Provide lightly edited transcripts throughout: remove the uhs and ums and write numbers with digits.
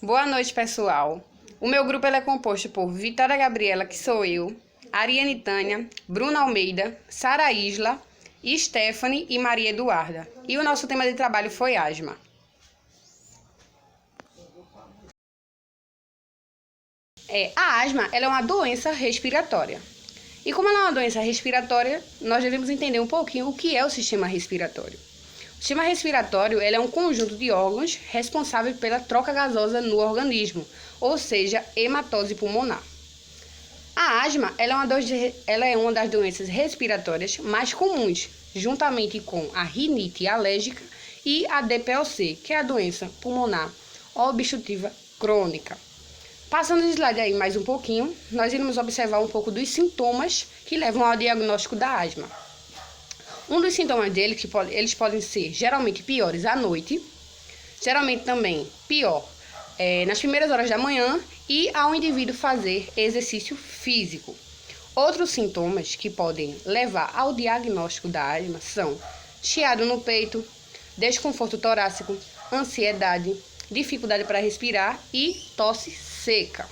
Boa noite, pessoal. O meu grupo é composto por Vitória Gabriela, que sou eu, Ariane Tânia, Bruna Almeida, Sara Isla, Stephanie e Maria Eduarda. E o nosso tema de trabalho foi asma. A asma ela é uma doença respiratória. E como ela é uma doença respiratória, nós devemos entender um pouquinho o que é o sistema respiratório. O sistema respiratório é um conjunto de órgãos responsável pela troca gasosa no organismo, ou seja, hematose pulmonar. A asma ela é uma das doenças respiratórias mais comuns, juntamente com a rinite alérgica e a DPOC, que é a doença pulmonar obstrutiva crônica. Passando o slide aí mais um pouquinho, nós iremos observar um pouco dos sintomas que levam ao diagnóstico da asma. Um dos sintomas dele, eles podem ser geralmente piores à noite, geralmente também pior nas primeiras horas da manhã e ao indivíduo fazer exercício físico. Outros sintomas que podem levar ao diagnóstico da asma são chiado no peito, desconforto torácico, ansiedade, dificuldade para respirar e tosse seca.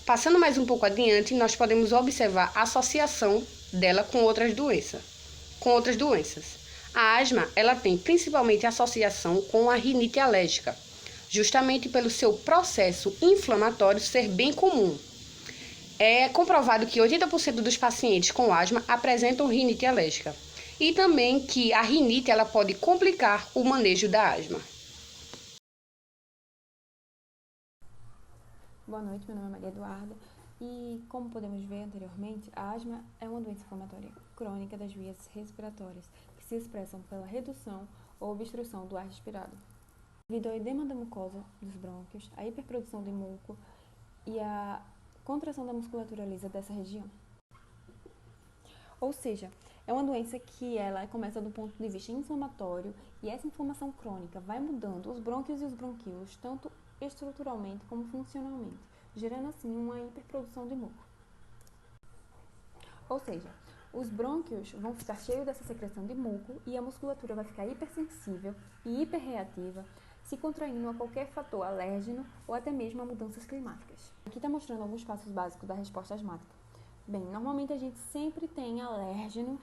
Passando mais um pouco adiante, nós podemos observar a associação dela com outras doenças. A asma, ela tem principalmente associação com a rinite alérgica, justamente pelo seu processo inflamatório ser bem comum. É comprovado que 80% dos pacientes com asma apresentam rinite alérgica e também que a rinite ela pode complicar o manejo da asma. Boa noite, meu nome é Maria Eduarda e, como podemos ver anteriormente, a asma é uma doença inflamatória crônica das vias respiratórias que se expressam pela redução ou obstrução do ar respirado. Devido ao edema da mucosa dos brônquios, a hiperprodução de muco e a contração da musculatura lisa dessa região. Ou seja, é uma doença que ela começa do ponto de vista inflamatório e essa inflamação crônica vai mudando os brônquios e os bronquíolos, tanto estruturalmente como funcionalmente, gerando assim uma hiperprodução de muco. Ou seja, os brônquios vão ficar cheios dessa secreção de muco e a musculatura vai ficar hipersensível e hiperreativa, se contraindo a qualquer fator alérgeno ou até mesmo a mudanças climáticas. Aqui está mostrando alguns passos básicos da resposta asmática. Bem, normalmente a gente sempre tem alérgenos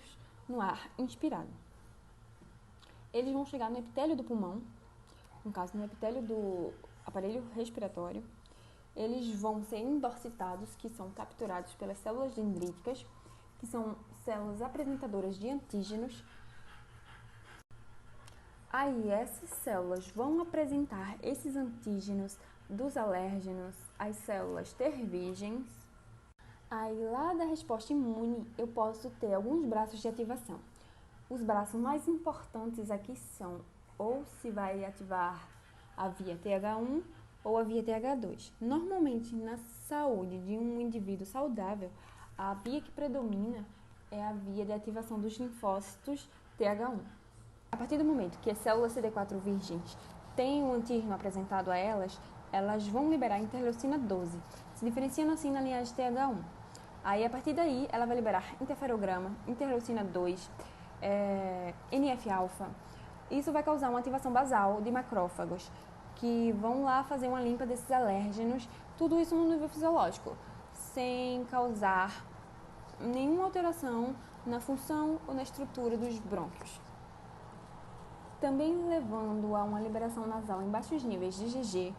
no ar inspirado. Eles vão chegar no epitélio do pulmão, no caso no epitélio do aparelho respiratório. Eles vão ser endorsitados, que são capturados pelas células dendríticas, que são células apresentadoras de antígenos. Aí essas células vão apresentar esses antígenos dos alérgenos às células T virgens. Aí lá da resposta imune eu posso ter alguns braços de ativação. Os braços mais importantes aqui são ou se vai ativar a via TH1 ou a via TH2. Normalmente na saúde de um indivíduo saudável, a via que predomina é a via de ativação dos linfócitos TH1. A partir do momento que as células CD4 virgens têm um antígeno apresentado a elas, elas vão liberar interleucina 12, se diferenciando assim na linhagem TH1. Aí, a partir daí, ela vai liberar interferograma, interleucina 2, NF-alfa. Isso vai causar uma ativação basal de macrófagos, que vão lá fazer uma limpa desses alérgenos, tudo isso no nível fisiológico, sem causar nenhuma alteração na função ou na estrutura dos brônquios. Também levando a uma liberação nasal em baixos níveis de GG,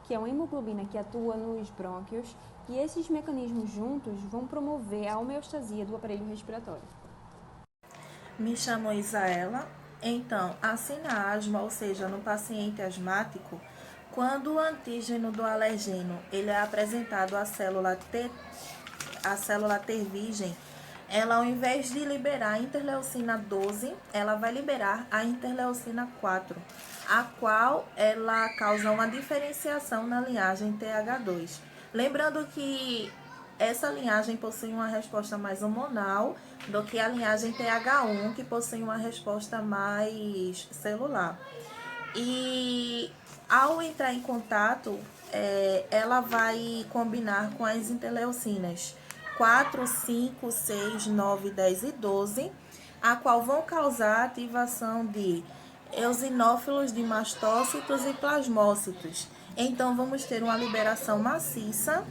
que é uma hemoglobina que atua nos brônquios, e esses mecanismos juntos vão promover a homeostasia do aparelho respiratório. Me chamo Isaela. Então, assim na asma, ou seja, no paciente asmático, quando o antígeno do alergeno ele é apresentado à célula T virgem, ela ao invés de liberar a interleucina 12, ela vai liberar a interleucina 4, a qual ela causa uma diferenciação na linhagem TH2. Lembrando que essa linhagem possui uma resposta mais hormonal do que a linhagem TH1, que possui uma resposta mais celular. E ao entrar em contato, ela vai combinar com as interleucinas 4, 5, 6, 9, 10 e 12, a qual vão causar a ativação de eosinófilos de mastócitos e plasmócitos. Então, vamos ter uma liberação maciça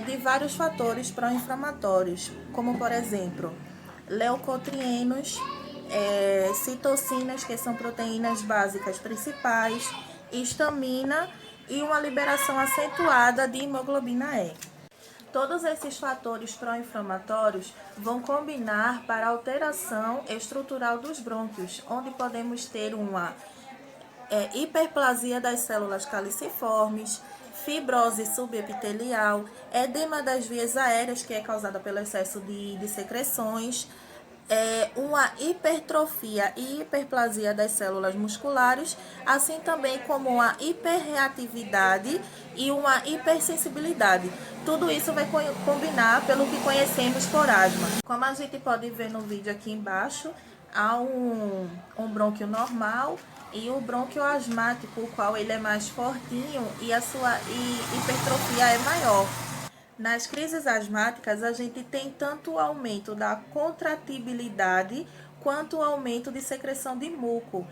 de vários fatores pró-inflamatórios, como, por exemplo, leucotrienos, citocinas, que são proteínas básicas principais, histamina e uma liberação acentuada de hemoglobina E. Todos esses fatores pró-inflamatórios vão combinar para a alteração estrutural dos brônquios, onde podemos ter uma hiperplasia das células caliciformes, fibrose subepitelial, edema das vias aéreas, que é causada pelo excesso de secreções, uma hipertrofia e hiperplasia das células musculares, assim também como uma hiperreatividade e uma hipersensibilidade. Tudo isso vai combinar pelo que conhecemos por asma. Como a gente pode ver no vídeo aqui embaixo, há um brônquio normal e o brônquio asmático, o qual ele é mais fortinho e a sua hipertrofia é maior. Nas crises asmáticas, a gente tem tanto o aumento da contratibilidade quanto o aumento de secreção de muco.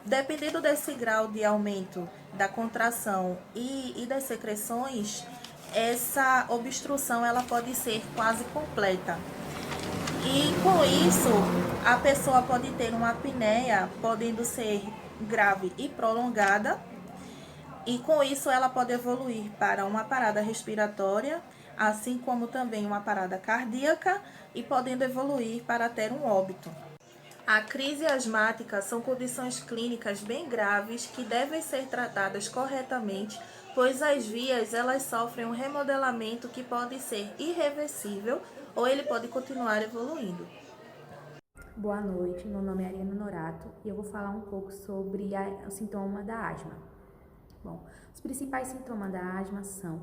Dependendo desse grau de aumento da contração e das secreções, essa obstrução ela pode ser quase completa. E com isso, a pessoa pode ter uma apneia, podendo ser grave e prolongada, e com isso ela pode evoluir para uma parada respiratória, assim como também uma parada cardíaca e podendo evoluir para ter um óbito. A crise asmática são condições clínicas bem graves que devem ser tratadas corretamente, pois as vias elas sofrem um remodelamento que pode ser irreversível ou ele pode continuar evoluindo. Boa noite, meu nome é Ariana Norato e eu vou falar um pouco sobre o sintoma da asma. Bom, os principais sintomas da asma são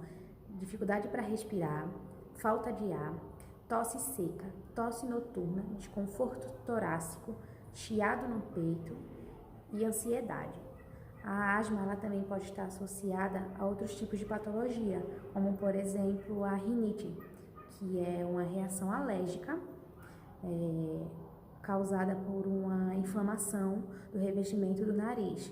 dificuldade para respirar, falta de ar, tosse seca, tosse noturna, desconforto torácico, chiado no peito e ansiedade. A asma ela também pode estar associada a outros tipos de patologia, como por exemplo a rinite, que é uma reação alérgica causada por uma inflamação do revestimento do nariz.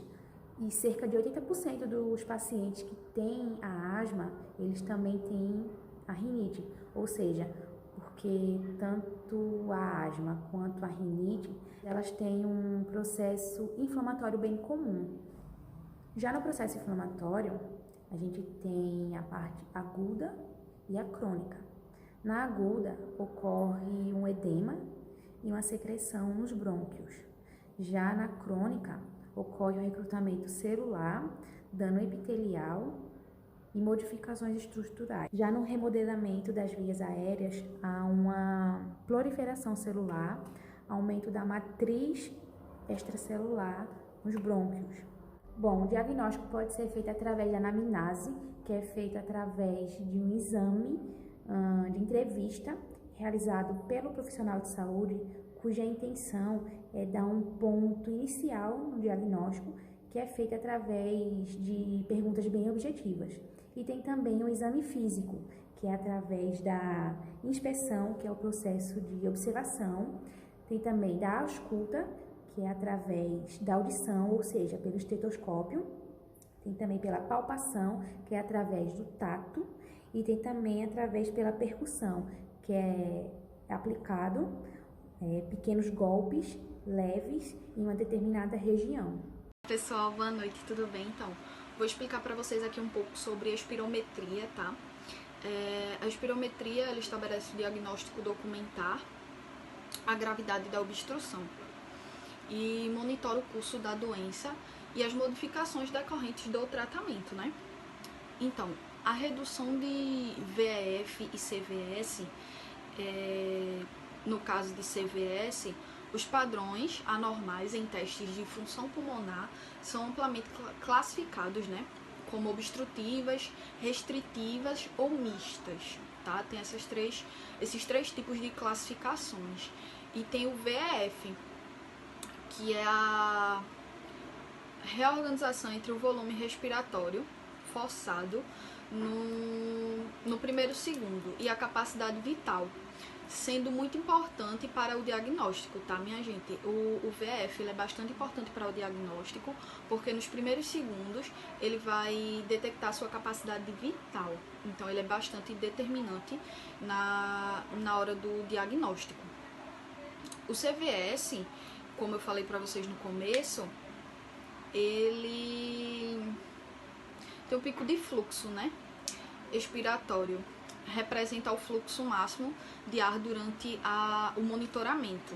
E cerca de 80% dos pacientes que têm a asma, eles também têm a rinite, ou seja, porque tanto a asma quanto a rinite, elas têm um processo inflamatório bem comum. Já no processo inflamatório, a gente tem a parte aguda e a crônica. Na aguda, ocorre um edema e uma secreção nos brônquios. Já na crônica, ocorre o recrutamento celular, dano epitelial e modificações estruturais. Já no remodelamento das vias aéreas, há uma proliferação celular, aumento da matriz extracelular nos brônquios. Bom, o diagnóstico pode ser feito através da anamnese, que é feito através de um exame de entrevista realizado pelo profissional de saúde, cuja intenção é dar um ponto inicial no diagnóstico, que é feito através de perguntas bem objetivas. E tem também o exame físico, que é através da inspeção, que é o processo de observação. Tem também da ausculta, que é através da audição, ou seja, pelo estetoscópio. Tem também pela palpação, que é através do tato. E tem também através pela percussão, que é aplicado pequenos golpes leves em uma determinada região. Pessoal, boa noite, tudo bem? Então, vou explicar para vocês aqui um pouco sobre a espirometria, tá? A espirometria, ela estabelece o diagnóstico documentar, a gravidade da obstrução e monitora o curso da doença e as modificações decorrentes do tratamento, né? Então, a redução de VEF e CVS, no caso de CVS, os padrões anormais em testes de função pulmonar são amplamente classificados, né, como obstrutivas, restritivas ou mistas, tá? Tem esses três tipos de classificações. E tem o VEF, que é a reorganização entre o volume respiratório forçado no primeiro segundo e a capacidade vital. sendo muito importante para o diagnóstico, tá, minha gente? O VF ele é bastante importante para o diagnóstico, porque nos primeiros segundos ele vai detectar a sua capacidade vital. Então, ele é bastante determinante na hora do diagnóstico. O CVS, como eu falei para vocês no começo, ele tem um pico de fluxo, né, expiratório. Representa o fluxo máximo de ar durante o monitoramento.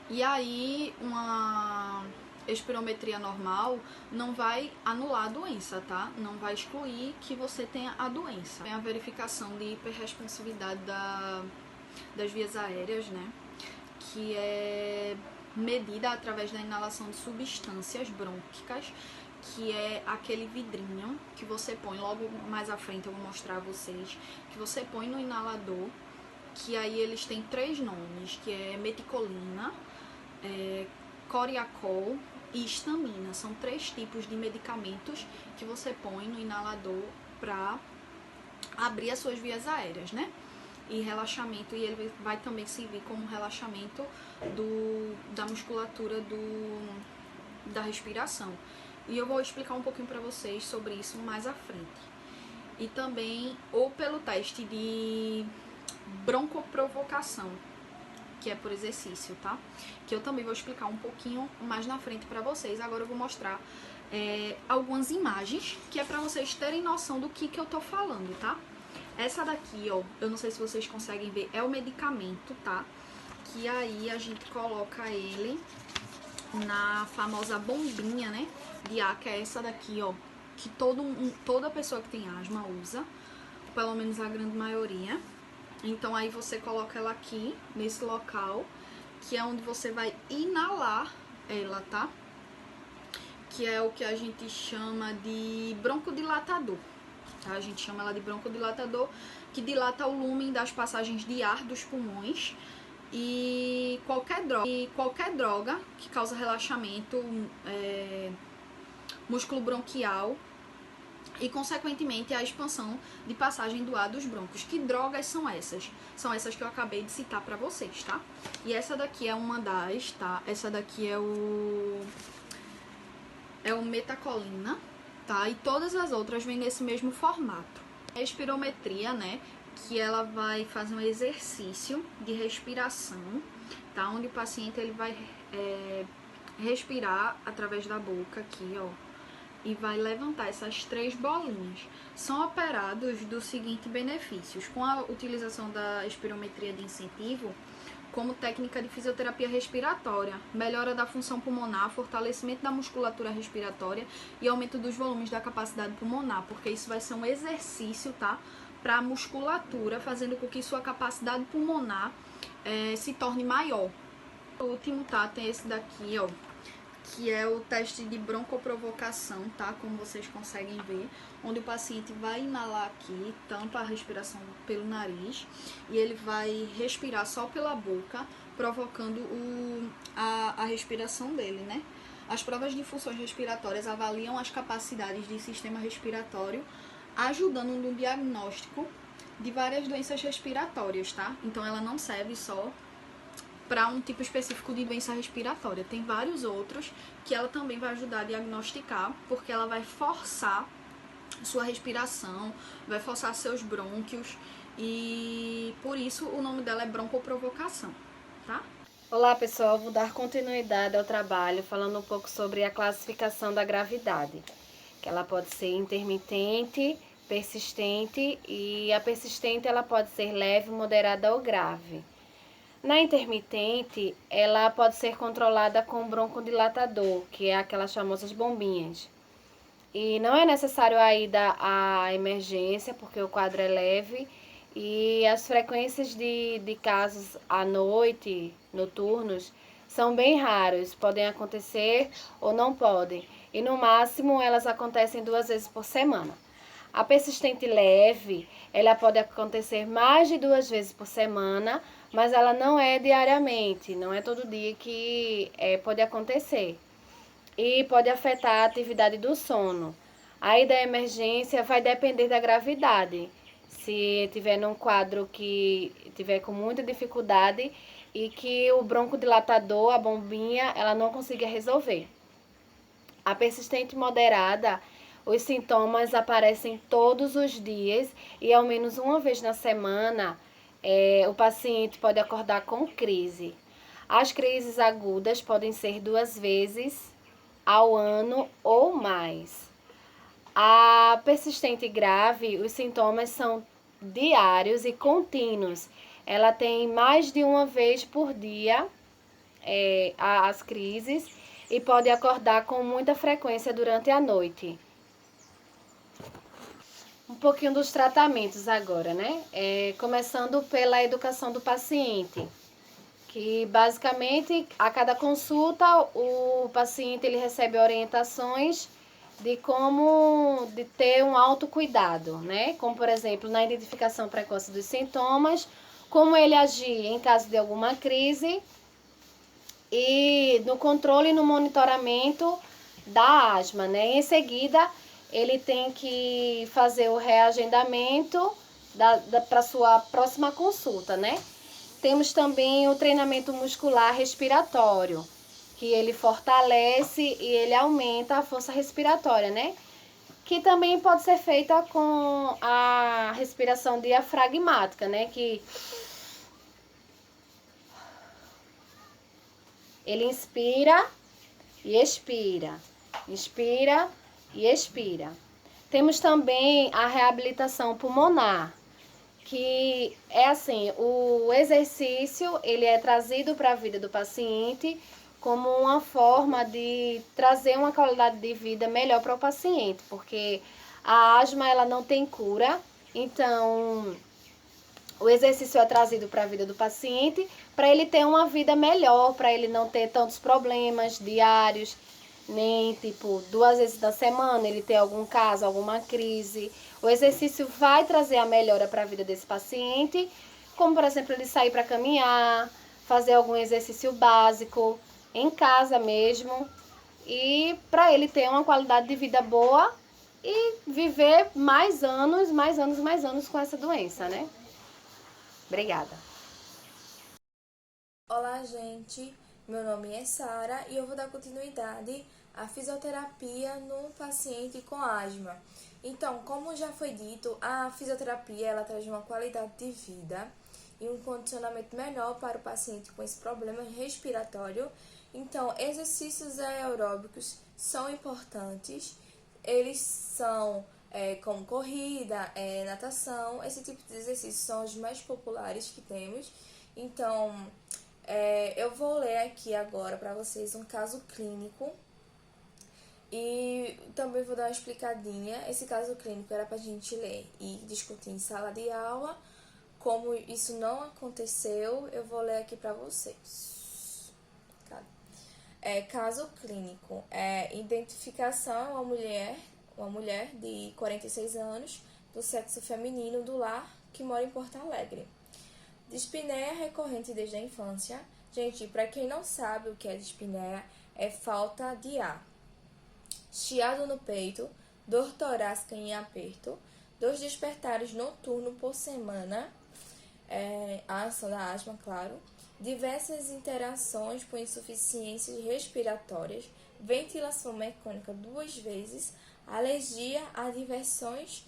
E aí, uma espirometria normal não vai anular a doença, tá? Não vai excluir que você tenha a doença. Tem a verificação de hiperresponsividade das vias aéreas, né? Que é medida através da inalação de substâncias brônquicas, que é aquele vidrinho que você põe, logo mais à frente eu vou mostrar a vocês, que você põe no inalador, que aí eles têm 3 nomes, que é meticolina, coriacol e histamina. São 3 tipos de medicamentos que você põe no inalador para abrir as suas vias aéreas, né? E relaxamento, e ele vai também servir como relaxamento da musculatura da respiração. E eu vou explicar um pouquinho para vocês sobre isso mais à frente. E também, ou pelo teste de broncoprovocação, que é por exercício, tá? Que eu também vou explicar um pouquinho mais na frente para vocês. Agora eu vou mostrar algumas imagens, que é para vocês terem noção do que eu tô falando, tá? Essa daqui, ó, eu não sei se vocês conseguem ver, é o medicamento, tá? Que aí a gente coloca ele na famosa bombinha, né, de ar, que é essa daqui, ó, que toda pessoa que tem asma usa, pelo menos a grande maioria. Então aí você coloca ela aqui, nesse local, que é onde você vai inalar ela, tá? Que é o que a gente chama de broncodilatador, tá? A gente chama ela de broncodilatador, que dilata o lumen das passagens de ar dos pulmões. E qualquer droga que causa relaxamento músculo bronquial e, consequentemente, a expansão de passagem do ar dos brônquios. Que drogas são essas? São essas que eu acabei de citar para vocês, tá? E essa daqui é uma das, tá? Essa daqui é o metacolina, tá? E todas as outras vêm nesse mesmo formato. A espirometria, né, que ela vai fazer um exercício de respiração, tá? Onde o paciente ele vai respirar através da boca aqui, ó, e vai levantar essas 3 bolinhas. São operados do seguinte benefícios: com a utilização da espirometria de incentivo, como técnica de fisioterapia respiratória, melhora da função pulmonar, fortalecimento da musculatura respiratória e aumento dos volumes da capacidade pulmonar, porque isso vai ser um exercício, tá? Para a musculatura, fazendo com que sua capacidade pulmonar se torne maior. O último, tá? Tem esse daqui, ó, que é o teste de broncoprovocação, tá? Como vocês conseguem ver, onde o paciente vai inalar aqui, tampa a respiração pelo nariz e ele vai respirar só pela boca, provocando a respiração dele, né? As provas de funções respiratórias avaliam as capacidades do sistema respiratório, ajudando no diagnóstico de várias doenças respiratórias, tá? Então ela não serve só para um tipo específico de doença respiratória. Tem vários outros que ela também vai ajudar a diagnosticar, porque ela vai forçar sua respiração, vai forçar seus brônquios e por isso o nome dela é broncoprovocação, tá? Olá pessoal, vou dar continuidade ao trabalho falando um pouco sobre a classificação da gravidade, que ela pode ser intermitente, persistente e a persistente ela pode ser leve, moderada ou grave. Na intermitente, ela pode ser controlada com broncodilatador, que é aquelas famosas bombinhas. E não é necessário a ida à emergência, porque o quadro é leve e as frequências de casos à noite, noturnos, são bem raros. Podem acontecer ou não podem. E no máximo elas acontecem 2 vezes por semana. A persistente leve, ela pode acontecer mais de 2 vezes por semana, mas ela não é diariamente, não é todo dia que pode acontecer. E pode afetar a atividade do sono. A ida à emergência vai depender da gravidade. se tiver num quadro que tiver com muita dificuldade e que o broncodilatador, a bombinha, ela não consiga resolver. A persistente moderada, os sintomas aparecem todos os dias e ao menos uma vez na semana o paciente pode acordar com crise. As crises agudas podem ser 2 vezes ao ano ou mais. A persistente grave, os sintomas são diários e contínuos. Ela tem mais de uma vez por dia as crises e pode acordar com muita frequência durante a noite. Um pouquinho dos tratamentos agora, né? Começando pela educação do paciente, que basicamente a cada consulta o paciente ele recebe orientações de como de ter um autocuidado, né? Como, por exemplo, na identificação precoce dos sintomas, como ele agir em caso de alguma crise e no controle e no monitoramento da asma, né? Em seguida, ele tem que fazer o reagendamento para sua próxima consulta, né? Temos também o treinamento muscular respiratório, que ele fortalece e ele aumenta a força respiratória, né? Que também pode ser feita com a respiração diafragmática, né? Que ele inspira e expira, inspira e expira. Temos também a reabilitação pulmonar, que é assim, o exercício ele é trazido para a vida do paciente como uma forma de trazer uma qualidade de vida melhor para o paciente, porque a asma ela não tem cura, então o exercício é trazido para a vida do paciente para ele ter uma vida melhor, para ele não ter tantos problemas diários, nem tipo 2 vezes na semana ele ter algum caso, alguma crise. O exercício vai trazer a melhora para a vida desse paciente, como por exemplo ele sair para caminhar, fazer algum exercício básico em casa mesmo, e para ele ter uma qualidade de vida boa e viver mais anos, mais anos, mais anos com essa doença, né? Obrigada. Olá, gente. Meu nome é Sara e eu vou dar continuidade à fisioterapia no paciente com asma. Então, como já foi dito, a fisioterapia ela traz uma qualidade de vida e um condicionamento melhor para o paciente com esse problema respiratório. Então, exercícios aeróbicos são importantes. Eles são como corrida, natação. Esse tipo de exercícios são os mais populares que temos. Então, eu vou ler aqui agora para vocês um caso clínico e também vou dar uma explicadinha. Esse caso clínico era para a gente ler e discutir em sala de aula. Como isso não aconteceu, eu vou ler aqui para vocês. Caso clínico. Identificação uma mulher de 46 anos, do sexo feminino, do lar, que mora em Porto Alegre. Dispneia recorrente desde a infância. Gente, para quem não sabe o que é dispneia, é falta de ar. Chiado no peito, dor torácica em aperto, 2 despertares noturnos por semana, a ação da asma, claro, diversas interações por insuficiências respiratórias, ventilação mecânica 2 vezes, alergia a diversos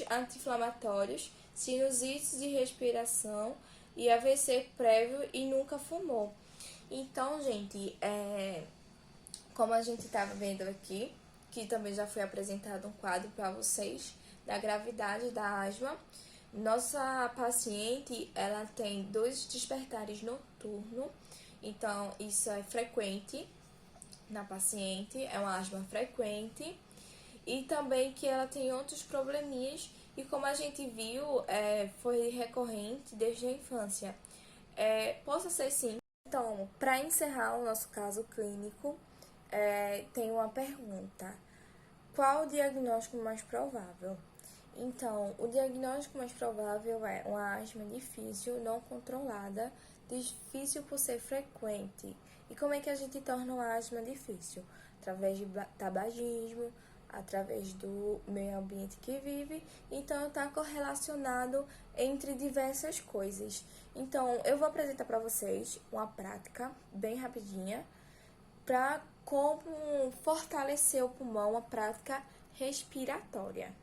anti-inflamatórios, sinusites de respiração e AVC prévio e nunca fumou. Então, gente, como a gente estava vendo aqui, que também já foi apresentado um quadro para vocês da gravidade da asma, nossa paciente, ela tem 2 despertares noturnos, então isso é frequente na paciente, é uma asma frequente, e também que ela tem outros probleminhas, e como a gente viu, foi recorrente desde a infância. Possa ser sim. Então, para encerrar o nosso caso clínico, tem uma pergunta. Qual o diagnóstico mais provável? Então, o diagnóstico mais provável é uma asma difícil, não controlada, difícil por ser frequente. E como é que a gente torna uma asma difícil? Através de tabagismo, através do meio ambiente que vive, então está correlacionado entre diversas coisas. Então, eu vou apresentar para vocês uma prática bem rapidinha para como fortalecer o pulmão, uma prática respiratória.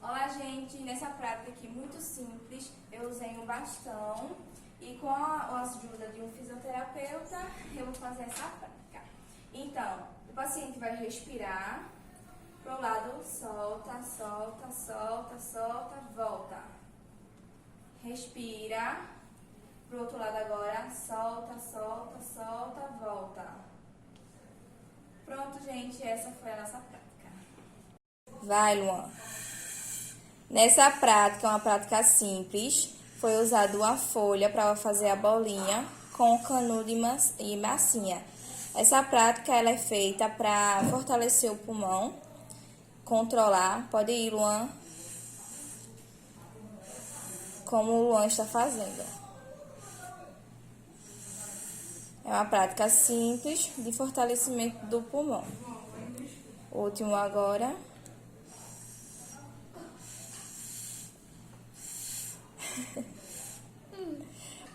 Olá, gente! Nessa prática aqui muito simples, eu usei um bastão e com a ajuda de um fisioterapeuta, eu vou fazer essa prática. Então, o paciente vai respirar para o lado, solta, solta, solta, solta, volta. Respira para o outro lado agora, solta, solta, solta, volta. Pronto, gente, essa foi a nossa prática. Vai, Luan! Nessa prática, uma prática simples, foi usada uma folha para fazer a bolinha com canudo e massinha. Essa prática ela é feita para fortalecer o pulmão, controlar. Pode ir, Luan, como o Luan está fazendo. É uma prática simples de fortalecimento do pulmão. O último agora.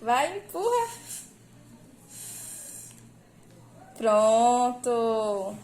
Vai, empurra. Pronto.